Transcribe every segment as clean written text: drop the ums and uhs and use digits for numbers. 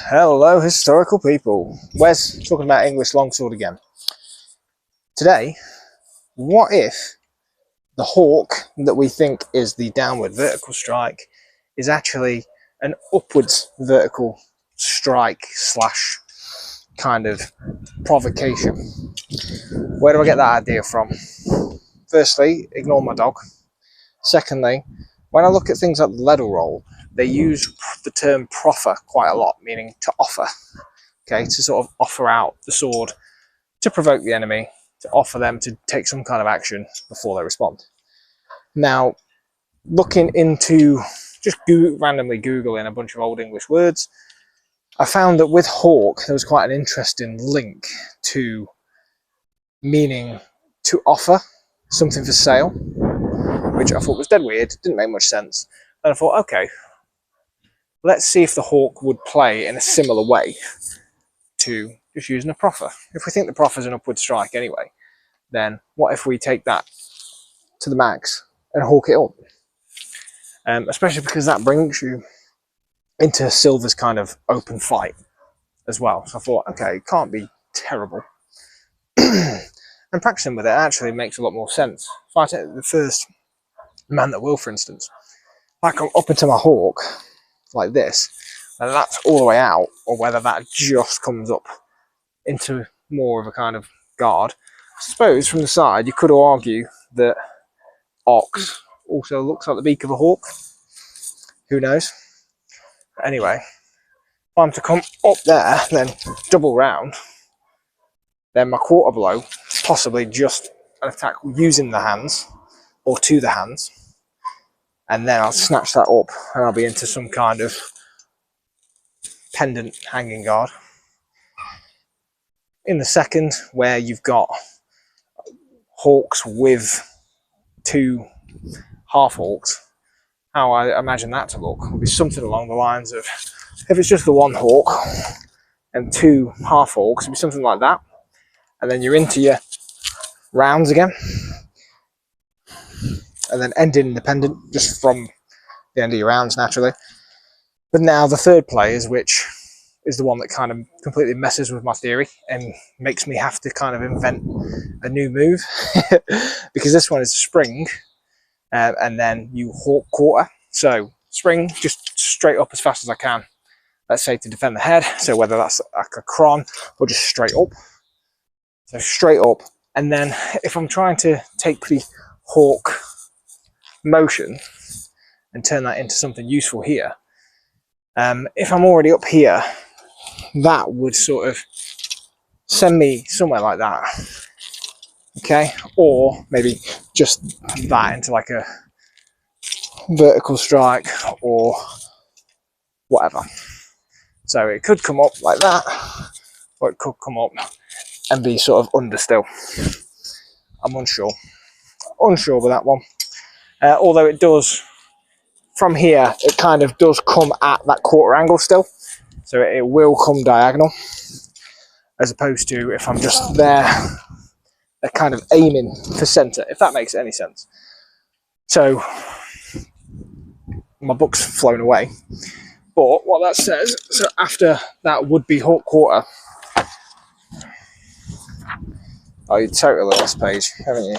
Hello, historical people. Wes talking about English longsword again. Today, what if the hawk that we think is the downward vertical strike is actually an upwards vertical strike slash kind of provocation? Where do I get that idea from? Firstly, ignore my dog. Secondly, when I look at things like the Leddall Roll, they use the term proffer quite a lot, meaning to offer. Okay, to sort of offer out the sword to provoke the enemy, to offer them to take some kind of action before they respond. Now, looking into just randomly Googling a bunch of old English words, I found that with hawk, there was quite an interesting link to meaning to offer something for sale, which I thought was dead weird, didn't make much sense. And I thought, okay, let's see if the hawk would play in a similar way to just using a proffer. If we think the proffer is an upward strike anyway, then what if we take that to the max and hawk it up? Especially because that brings you into Silver's kind of open fight as well. So I thought, okay, it can't be terrible. And practicing with it actually makes a lot more sense. If I take the first Man that Will, for instance, if I come up into my hawk like this, and that's all the way out, or whether that just comes up into more of a kind of guard. I suppose from the side you could argue that ox also looks like the beak of a hawk. Who knows? Anyway, if I'm to come up there, then double round, then my quarter blow, possibly just an attack using the hands, or to the hands, and then I'll snatch that up and I'll be into some kind of pendant hanging guard. In the second, where you've got hawks with two half hawks, how I imagine that to look would be something along the lines of, if it's just the one hawk and two half hawks, it'd be something like that. And then you're into your rounds again, and then ending independent just from the end of your rounds naturally. But now the third play is, which is the one that kind of completely messes with my theory and makes me have to kind of invent a new move. Because this one is spring, and then you hawk quarter. So spring just straight up as fast as I can, let's say to defend the head, so whether that's like a cron or just straight up. So straight up, and then if I'm trying to take the hawk motion and turn that into something useful here, if I'm already up here, that would sort of send me somewhere like that. Okay, or maybe just that into like a vertical strike or whatever. So it could come up like that, or it could come up and be sort of under still. I'm unsure with that one. Although it does, from here, it kind of does come at that quarter angle still. So it will come diagonal, as opposed to if I'm just there, they're kind of aiming for center, if that makes any sense. So my book's flown away. But what that says, so after that would be hawk quarter. Oh, you totally lost page, haven't you?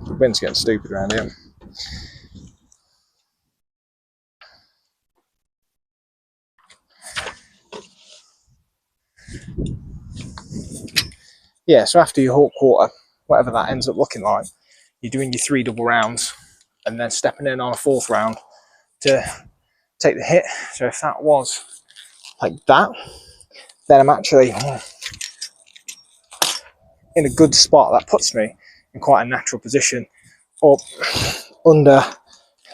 The wind's getting stupid around here. Yeah, so after your hawk quarter, whatever that ends up looking like, you're doing your 3 double rounds and then stepping in on a 4th round to take the hit. So if that was like that, then I'm actually in a good spot. That puts me in quite a natural position, up, under,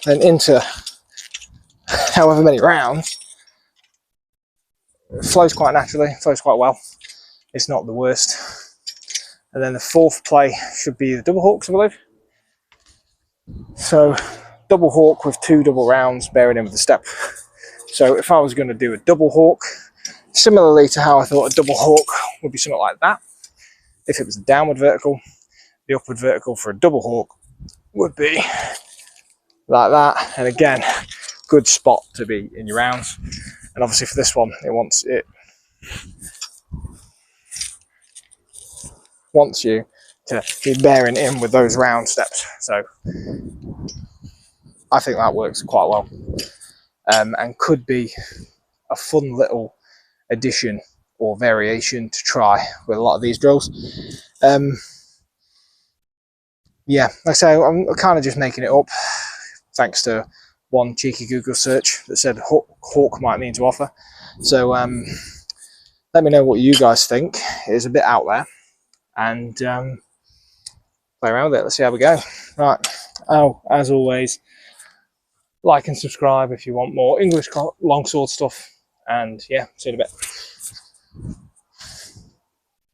then into however many rounds. It flows quite naturally, flows quite well. It's not the worst. And then the 4th play should be the double hawks, I believe. So double hawk with 2 double rounds, bearing in with the step. So if I was going to do a double hawk, similarly to how I thought a double hawk would be something like that, if it was a downward vertical, the upward vertical for a double hawk would be like that. And again, good spot to be in your rounds. And obviously for this one, it wants you to be bearing in with those round steps. So I think that works quite well, and could be a fun little addition or variation to try with a lot of these drills. Yeah, like I say, I'm kind of just making it up thanks to one cheeky Google search that said hawk might mean to offer. So let me know what you guys think. It is a bit out there, and play around with it. Let's see how we go. Right. Oh, as always, like and subscribe if you want more English longsword stuff. And yeah, see you in a bit.